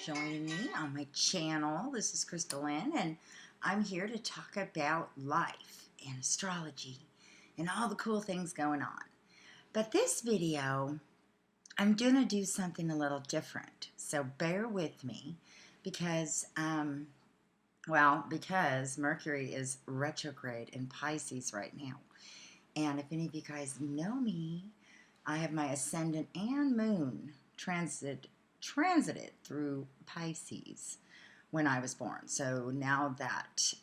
joining me on my channel. This is Chrystal, and I'm here to talk about life and astrology and all the cool things going on. But this video, I'm going to do something a little different. So bear with me because, because Mercury is retrograde in Pisces right now. And if any of you guys know me, I have my Ascendant and Moon transited through Pisces when I was born. So now that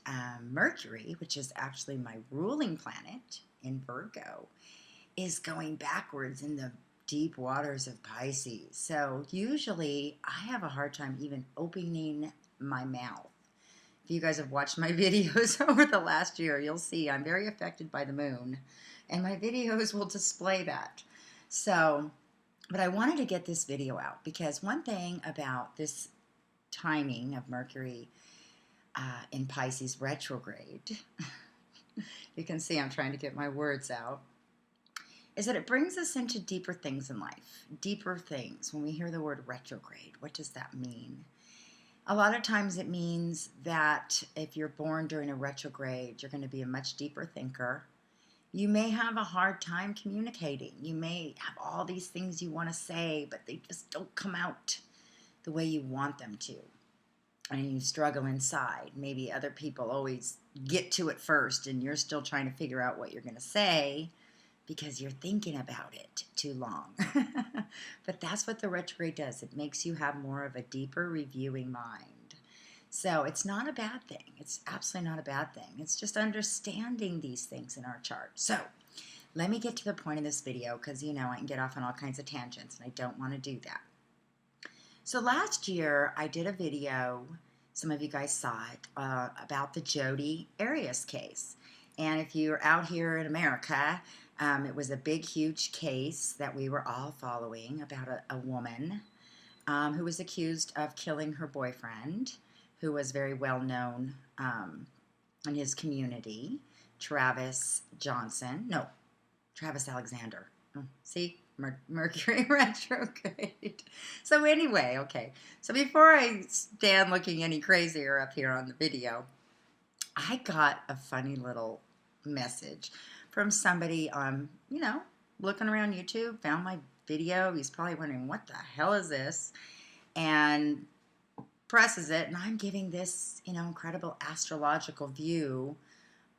Mercury, which is actually my ruling planet in Virgo, is going backwards in the deep waters of Pisces. So usually I have a hard time even opening my mouth. If you guys have watched my videos over the last year, you'll see I'm very affected by the moon, and my videos will display that. So, but I wanted to get this video out because one thing about this timing of Mercury in Pisces retrograde, you can see I'm trying to get my words out, is that it brings us into deeper things in life. Deeper things. When we hear the word retrograde, what does that mean? A lot of times it means that if you're born during a retrograde, you're going to be a much deeper thinker. You may have a hard time communicating. You may have all these things you want to say, but they just don't come out the way you want them to. And you struggle inside. Maybe other people always get to it first, and you're still trying to figure out what you're going to say because you're thinking about it too long. But that's what the retrograde does. It makes you have more of a deeper reviewing mind. So it's not a bad thing. It's absolutely not a bad thing. It's just understanding these things in our chart. So let me get to the point of this video because, you know, I can get off on all kinds of tangents and I don't want to do that. So last year I did a video, some of you guys saw it, about the Jodi Arias case. And if you're out here in America, it was a big, huge case that we were all following about a woman who was accused of killing her boyfriend, who was very well known in his community, Travis Alexander. Oh, see, Mercury retrograde. So anyway, okay. So before I stand looking any crazier up here on the video, I got a funny little message from somebody looking around YouTube, found my video. He's probably wondering, what the hell is this? And presses it, and I'm giving this, incredible astrological view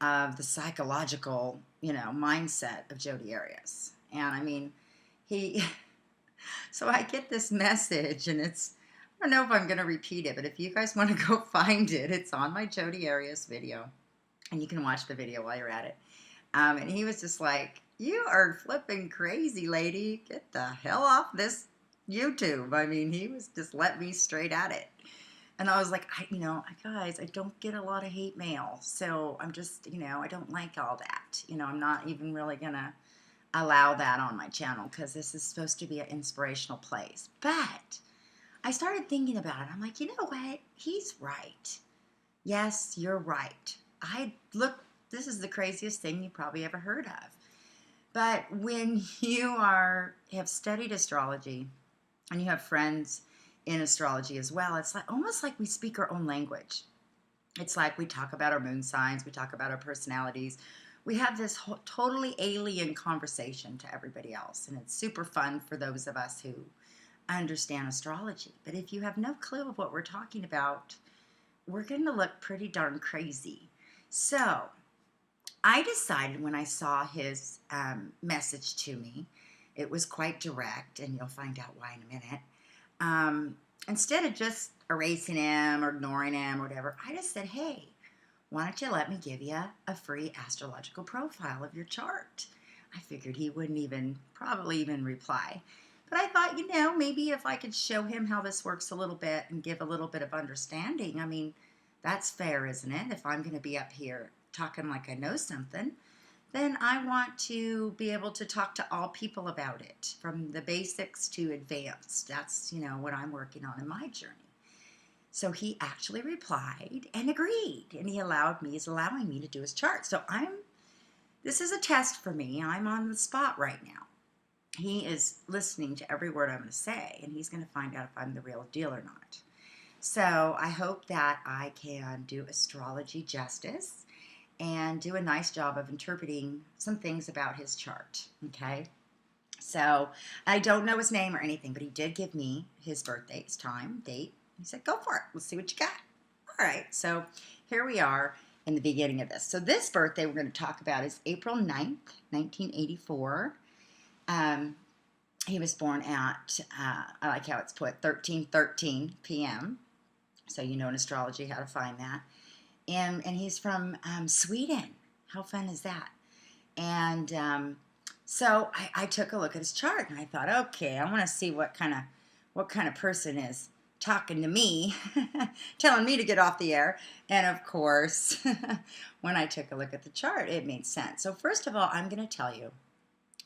of the psychological, mindset of Jodi Arias. And I mean, so I get this message, and I don't know if I'm going to repeat it, but if you guys want to go find it, it's on my Jodi Arias video, and you can watch the video while you're at it. And he was just like, "You are flipping crazy, lady. Get the hell off this YouTube." I mean, he was just let me straight at it. And I was like, guys, I don't get a lot of hate mail. So I'm just, I don't like all that. I'm not even really going to allow that on my channel because this is supposed to be an inspirational place. But I started thinking about it. I'm like, you know what? He's right. Yes, you're right. This is the craziest thing you probably ever heard of. But when you have studied astrology and you have friends in astrology as well, it's like almost like we speak our own language. It's like we talk about our moon signs, we talk about our personalities. We have this totally alien conversation to everybody else, and it's super fun for those of us who understand astrology. But if you have no clue of what we're talking about, we're going to look pretty darn crazy. So I decided when I saw his message to me, it was quite direct, and you'll find out why in a minute. Instead of just erasing him or ignoring him or whatever, I just said, hey, why don't you let me give you a free astrological profile of your chart? I figured he wouldn't probably even reply. But I thought, maybe if I could show him how this works a little bit and give a little bit of understanding, I mean, that's fair, isn't it? If I'm going to be up here talking like I know something, then I want to be able to talk to all people about it, from the basics to advanced. That's, what I'm working on in my journey. So he actually replied and agreed, and he's allowing me to do his chart. So this is a test for me. I'm on the spot right now. He is listening to every word I'm going to say, and he's going to find out if I'm the real deal or not. So I hope that I can do astrology justice and do a nice job of interpreting some things about his chart. Okay. So I don't know his name or anything, but he did give me his birthday, his time, date. He said, go for it. Let's see what you got. All right. So here we are in the beginning of this. So this birthday we're going to talk about is April 9th, 1984. He was born at, I like how it's put, 13:13 p.m. So you know in astrology how to find that. And he's from Sweden. How fun is that? And so I took a look at his chart and I thought, okay, I want to see what kind of person is talking to me, telling me to get off the air. And of course, when I took a look at the chart, it made sense. So first of all, I'm going to tell you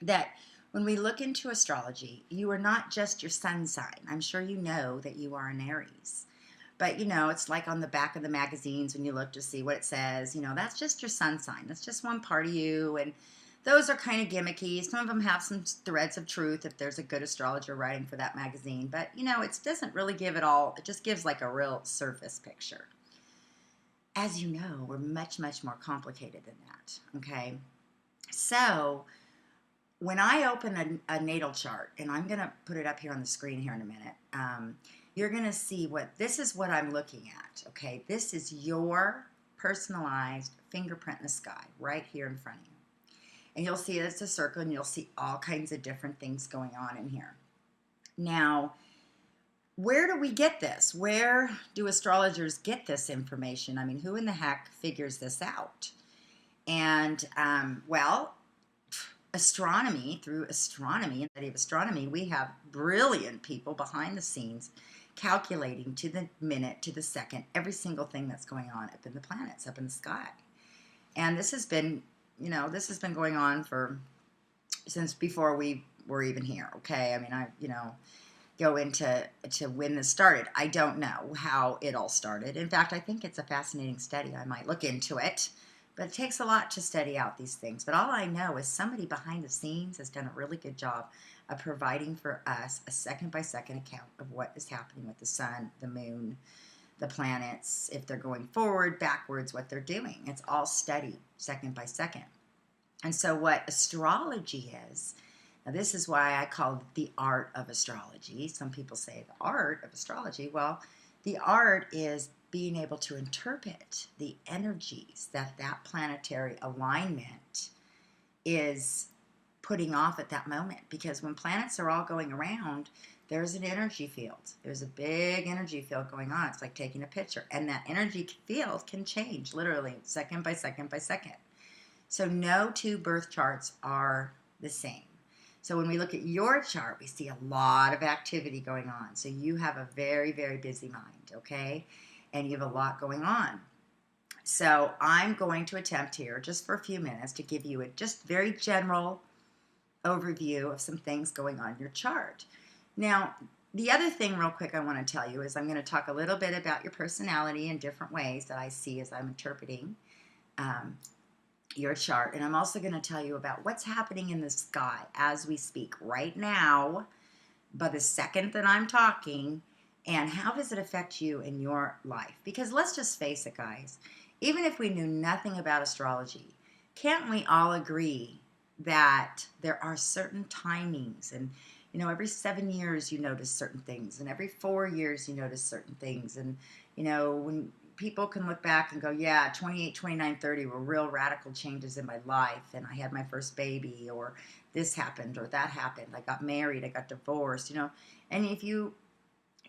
that when we look into astrology, you are not just your sun sign. I'm sure you know that you are an Aries. But, it's like on the back of the magazines when you look to see what it says, that's just your sun sign. That's just one part of you. And those are kind of gimmicky. Some of them have some threads of truth if there's a good astrologer writing for that magazine. But, it doesn't really give it all. It just gives like a real surface picture. As you know, we're much, much more complicated than that. Okay. So when I open a natal chart, and I'm going to put it up here on the screen here in a minute, you're going to see this is what I'm looking at, okay? This is your personalized fingerprint in the sky right here in front of you. And you'll see it's a circle, and you'll see all kinds of different things going on in here. Now, where do we get this? Where do astrologers get this information? I mean, who in the heck figures this out? And, well, astronomy, through astronomy and study of astronomy, we have brilliant people behind the scenes calculating to the minute, to the second, every single thing that's going on up in the planets, up in the sky. And this has been, going on since before we were even here. Okay. I mean, I go into when this started. I don't know how it all started. In fact, I think it's a fascinating study. I might look into it. But it takes a lot to study out these things. But all I know is somebody behind the scenes has done a really good job of providing for us a second-by-second account of what is happening with the sun, the moon, the planets, if they're going forward, backwards, what they're doing. It's all studied second by second. And so what astrology is, now this is why I call it the art of astrology. Some people say the art of astrology. Well, the art is being able to interpret the energies that planetary alignment is putting off at that moment. Because when planets are all going around, there's an energy field. There's a big energy field going on. It's like taking a picture. And that energy field can change literally second by second by second. So no two birth charts are the same. So when we look at your chart, we see a lot of activity going on. So you have a very, very busy mind, okay? And you have a lot going on. So I'm going to attempt here, just for a few minutes, to give you a just very general overview of some things going on in your chart. Now, the other thing real quick I want to tell you is I'm going to talk a little bit about your personality in different ways that I see as I'm interpreting your chart. And I'm also going to tell you about what's happening in the sky as we speak right now, by the second that I'm talking, and how does it affect you in your life? Because let's just face it, guys, even if we knew nothing about astrology, can't we all agree that there are certain timings? And, every 7 years you notice certain things, and every 4 years you notice certain things. And, when people can look back and go, yeah, 28, 29, 30 were real radical changes in my life, and I had my first baby, or this happened, or that happened. I got married, I got divorced, And if you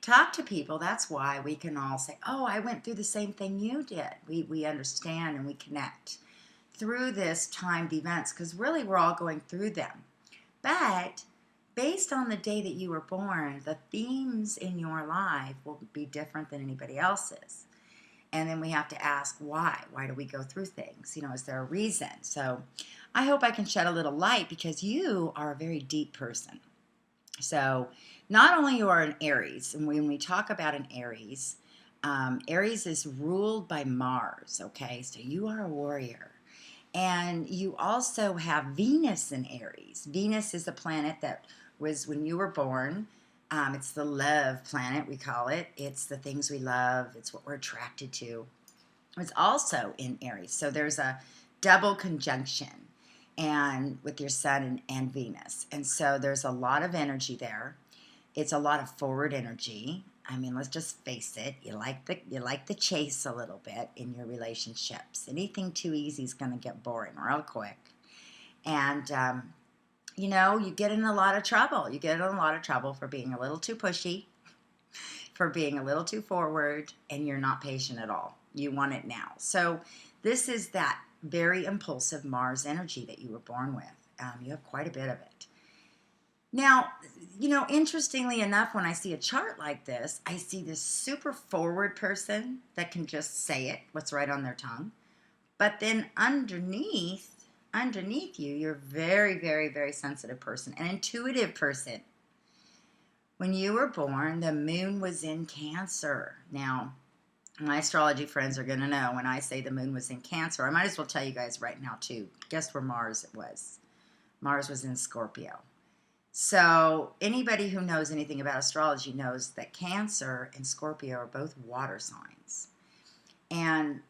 talk to people, that's why we can all say, oh, I went through the same thing you did. We understand and we connect through this timed events, because really we're all going through them. But based on the day that you were born, the themes in your life will be different than anybody else's. And then we have to ask why. Why do we go through things? Is there a reason? So I hope I can shed a little light, because you are a very deep person. So not only you are an Aries, and when we talk about an Aries, Aries is ruled by Mars, okay? So you are a warrior. And you also have Venus in Aries. Venus is a planet that was, when you were born, It's the love planet, we call it. It's the things we love. It's what we're attracted to. It's also in Aries. So there's a double conjunction and with your Sun and Venus. And so there's a lot of energy there. It's a lot of forward energy. I mean, let's just face it. You like the chase a little bit in your relationships. Anything too easy is going to get boring real quick. And you get in a lot of trouble. You get in a lot of trouble for being a little too pushy, for being a little too forward, and you're not patient at all. You want it now. So this is that very impulsive Mars energy that you were born with. You have quite a bit of it. Now, interestingly enough, when I see a chart like this, I see this super forward person that can just say it, what's right on their tongue. But then underneath you, you're a very, very, very sensitive person, an intuitive person. When you were born, the moon was in Cancer. Now, my astrology friends are going to know when I say the moon was in Cancer. I might as well tell you guys right now, too. Guess where Mars was? Mars was in Scorpio. So anybody who knows anything about astrology knows that Cancer and Scorpio are both water signs. And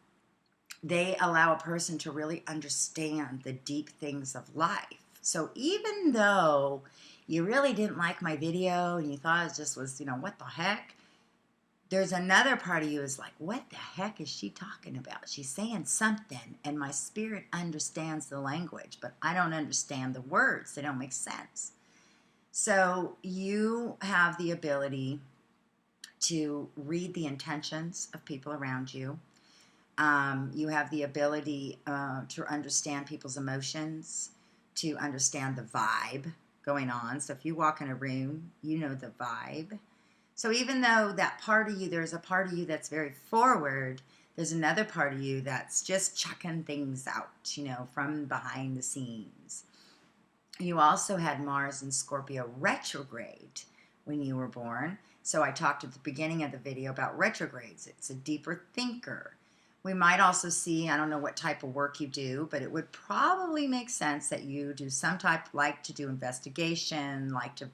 they allow a person to really understand the deep things of life. So even though you really didn't like my video and you thought it just was, what the heck? There's another part of you is like, what the heck is she talking about? She's saying something, and my spirit understands the language, but I don't understand the words. They don't make sense. So you have the ability to read the intentions of people around you. You have the ability to understand people's emotions, to understand the vibe going on. So if you walk in a room, you know the vibe. So even though that part of you, there's a part of you that's very forward, there's another part of you that's just chucking things out, from behind the scenes. You also had Mars in Scorpio retrograde when you were born. So I talked at the beginning of the video about retrogrades. It's a deeper thinker. We might also see, I don't know what type of work you do, but it would probably make sense that you do some type, like to do investigation, like to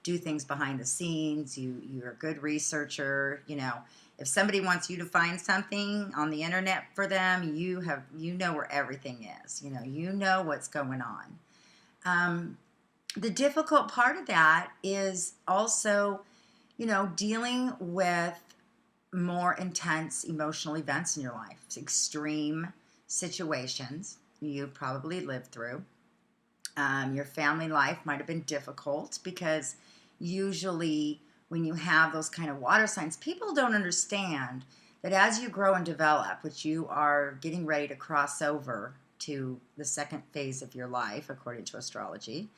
do things behind the scenes. You're a good researcher. If somebody wants you to find something on the internet for them, you know where everything is. You know what's going on. The difficult part of that is also, dealing with more intense emotional events in your life, extreme situations you probably lived through. Your family life might have been difficult because usually when you have those kind of water signs, people don't understand that as you grow and develop, which you are getting ready to cross over to the second phase of your life, according to astrology.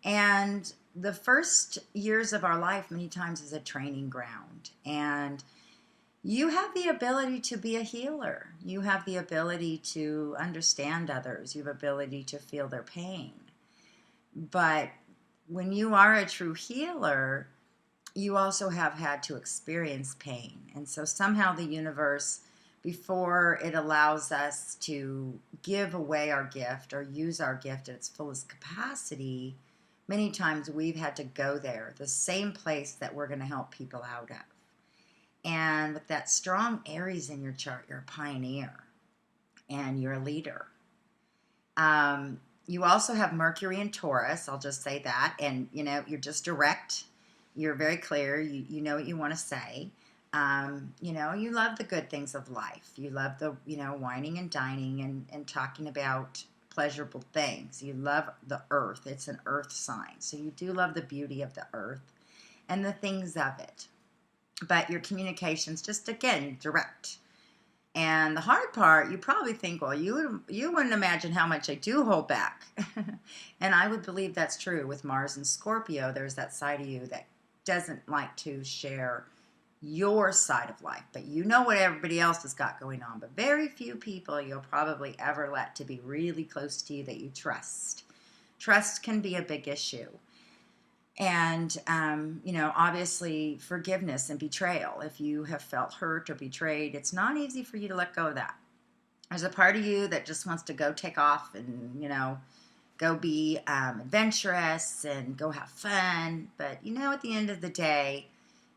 And the first years of our life many times is a training ground. And you have the ability to be a healer. You have the ability to understand others. You have the ability to feel their pain. But when you are a true healer, you also have had to experience pain. And so somehow the universe, before it allows us to give away our gift or use our gift at its fullest capacity, many times we've had to go there, the same place that we're going to help people out of. And with that strong Aries in your chart, you're a pioneer and you're a leader. You also have Mercury in Taurus, I'll just say that. And, you're just direct. You're very clear. You know what you want to say. You love the good things of life. You love the, whining and dining and talking about pleasurable things. You love the earth. It's an earth sign. So you do love the beauty of the earth and the things of it. But your communication's just, again, direct. And the hard part, you probably think, well, you wouldn't imagine how much I do hold back. And I would believe that's true. With Mars and Scorpio, there's that side of you that doesn't like to share your side of life. But you know what everybody else has got going on. But very few people you'll probably ever let to be really close to you that you trust. Trust can be a big issue. And, obviously forgiveness and betrayal. If you have felt hurt or betrayed, it's not easy for you to let go of that. There's a part of you that just wants to go take off and, go be adventurous and go have fun. But at the end of the day,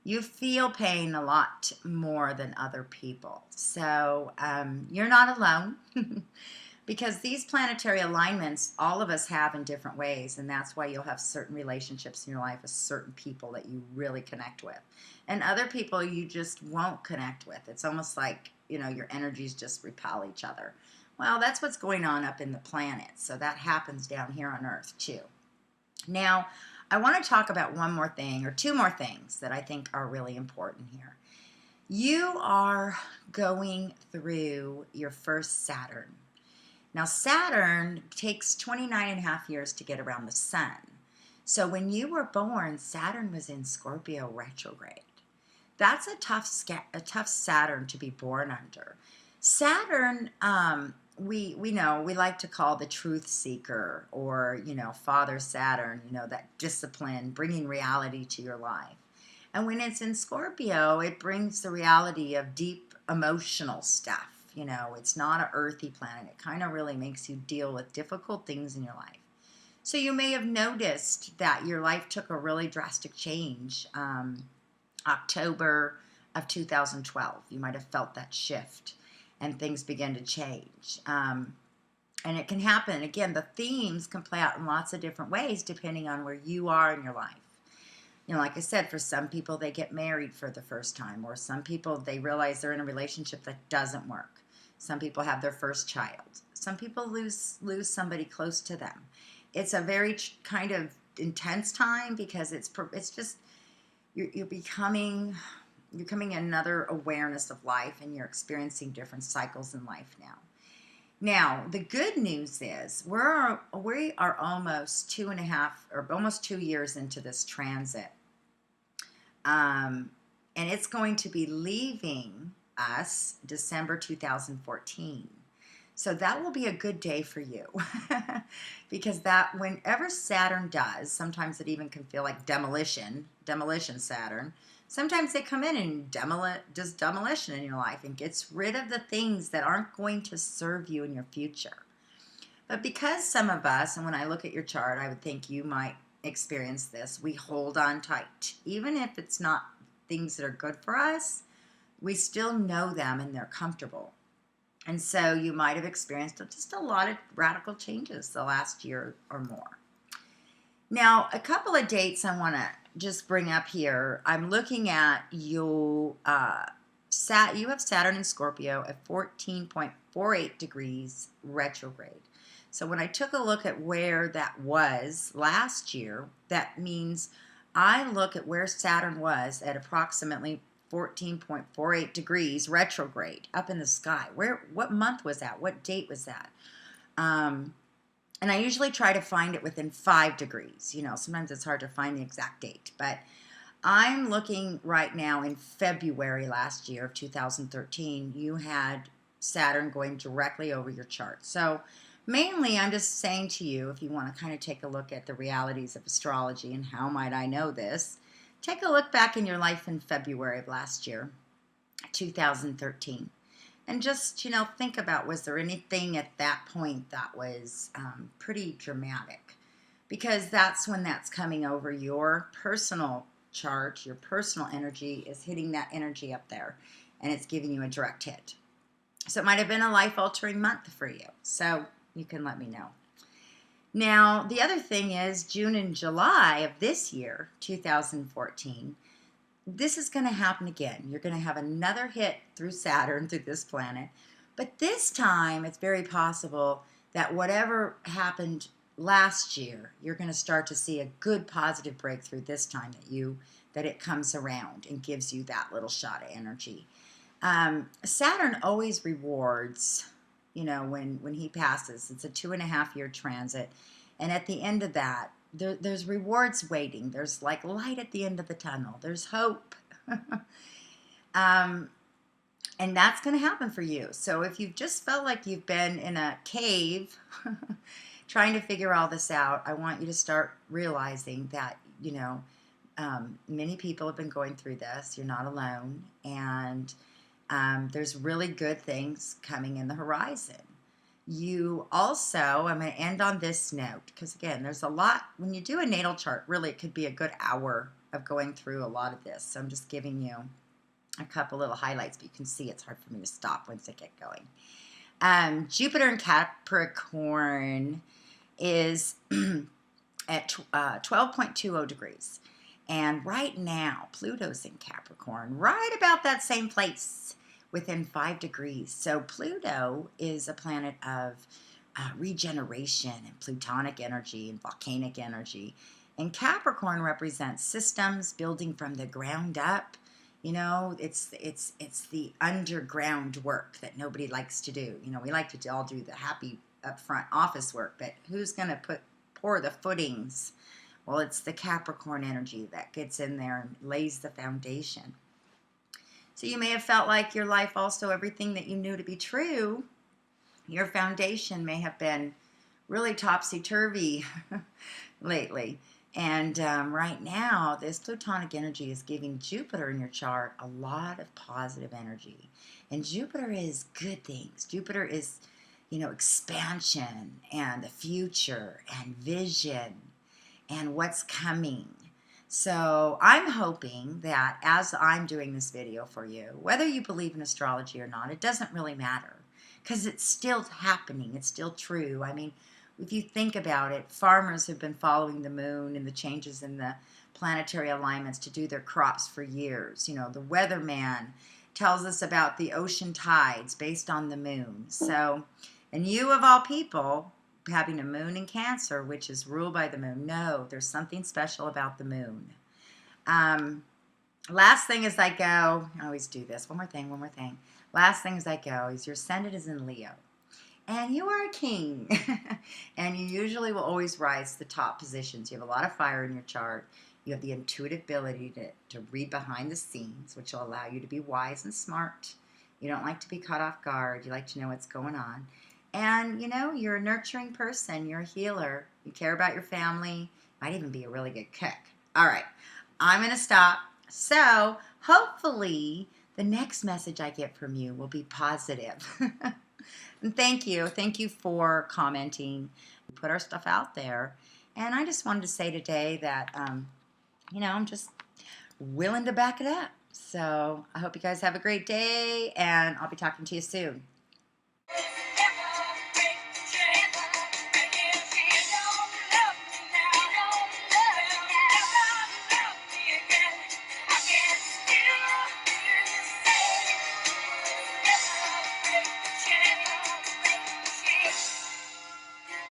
you feel pain a lot more than other people. So you're not alone. Because these planetary alignments, all of us have in different ways, and that's why you'll have certain relationships in your life with certain people that you really connect with, and other people you just won't connect with. It's almost like, your energies just repel each other. Well, that's what's going on up in the planet, so that happens down here on Earth too. Now, I want to talk about one more thing, or two more things that I think are really important here. You are going through your first Saturn. Now, Saturn takes 29 and a half years to get around the sun. So when you were born, Saturn was in Scorpio retrograde. That's a tough Saturn to be born under. Saturn, we know, we like to call the truth seeker, or, Father Saturn, that discipline, bringing reality to your life. And when it's in Scorpio, it brings the reality of deep emotional stuff. It's not an earthy planet. It kind of really makes you deal with difficult things in your life. So you may have noticed that your life took a really drastic change. October of 2012, you might have felt that shift and things began to change. And it can happen. Again, the themes can play out in lots of different ways depending on where you are in your life. Like I said, for some people, they get married for the first time, or some people, they realize they're in a relationship that doesn't work. Some people have their first child. Some people lose somebody close to them. It's a very kind of intense time because it's just, you're becoming another awareness of life, and you're experiencing different cycles in life now. Now, the good news is we are almost 2.5 or almost 2 years into this transit. And it's going to be leaving us December 2014. So that will be a good day for you. Because that, whenever Saturn does, sometimes it even can feel like demolition Saturn. Sometimes they come in and does demolition in your life and gets rid of the things that aren't going to serve you in your future. But because some of us, and when I look at your chart, I would think you might experience this, we hold on tight. Even if it's not things that are good for us, we still know them and they're comfortable. And so you might have experienced just a lot of radical changes the last year or more. Now, a couple of dates I want to just bring up here. I'm looking at you. You have Saturn in Scorpio at 14.48 degrees retrograde. So when I took a look at where that was last year, that means I look at where Saturn was at approximately 14.48 degrees retrograde up in the sky. What month was that? What date was that? And I usually try to find it within 5 degrees. Sometimes it's hard to find the exact date, but I'm looking right now in February last year of 2013. You had Saturn going directly over your chart. So mainly, I'm just saying to you, if you want to kind of take a look at the realities of astrology and how might I know this, take a look back in your life in February of last year, 2013. And just, think about, was there anything at that point that was pretty dramatic? Because that's when that's coming over your personal chart, your personal energy is hitting that energy up there, and it's giving you a direct hit. So it might have been a life-altering month for you. So you can let me know. Now, the other thing is June and July of this year, 2014, this is going to happen again. You're going to have another hit through Saturn, through this planet. But this time, it's very possible that whatever happened last year, you're going to start to see a good positive breakthrough this time that it comes around and gives you that little shot of energy. Saturn always rewards, when he passes. It's a 2.5 year transit. And at the end of that, there's rewards waiting. There's like light at the end of the tunnel. There's hope. And that's going to happen for you. So if you've just felt like you've been in a cave trying to figure all this out, I want you to start realizing that, many people have been going through this. You're not alone. And there's really good things coming in the horizon. You also, I'm going to end on this note, because again, there's a lot, when you do a natal chart, really it could be a good hour of going through a lot of this. So I'm just giving you a couple little highlights, but you can see it's hard for me to stop once I get going. Jupiter in Capricorn is at 12.20 degrees. And right now, Pluto's in Capricorn, right about that same place, within 5 degrees. So Pluto is a planet of regeneration and plutonic energy and volcanic energy. And Capricorn represents systems, building from the ground up. You know, it's the underground work that nobody likes to do. You know, we like to all do the happy upfront office work, but who's going to pour the footings? Well, it's the Capricorn energy that gets in there and lays the foundation. So you may have felt like your life also, everything that you knew to be true, your foundation may have been really topsy-turvy lately. And right now, this plutonic energy is giving Jupiter in your chart a lot of positive energy. And Jupiter is good things. Jupiter is, you know, expansion and the future and vision and what's coming. So I'm hoping that as I'm doing this video for you, whether you believe in astrology or not, it doesn't really matter, because it's still happening. It's still true. I mean, if you think about it, farmers have been following the moon and the changes in the planetary alignments to do their crops for years. You know, the weatherman tells us about the ocean tides based on the moon. So, and you of all people, having a moon in Cancer, which is ruled by the moon, no, there's something special about the moon. Last thing as I go, I always do this. One more thing. Last thing as I go is your Ascendant is in Leo. And you are a king. And you usually will always rise to the top positions. You have a lot of fire in your chart. You have the intuitive ability to read behind the scenes, which will allow you to be wise and smart. You don't like to be caught off guard. You like to know what's going on. And, you know, you're a nurturing person. You're a healer. You care about your family. Might even be a really good cook. All right. I'm going to stop. So, hopefully, the next message I get from you will be positive. And thank you. Thank you for commenting. We put our stuff out there. And I just wanted to say today that, you know, I'm just willing to back it up. So, I hope you guys have a great day, and I'll be talking to you soon.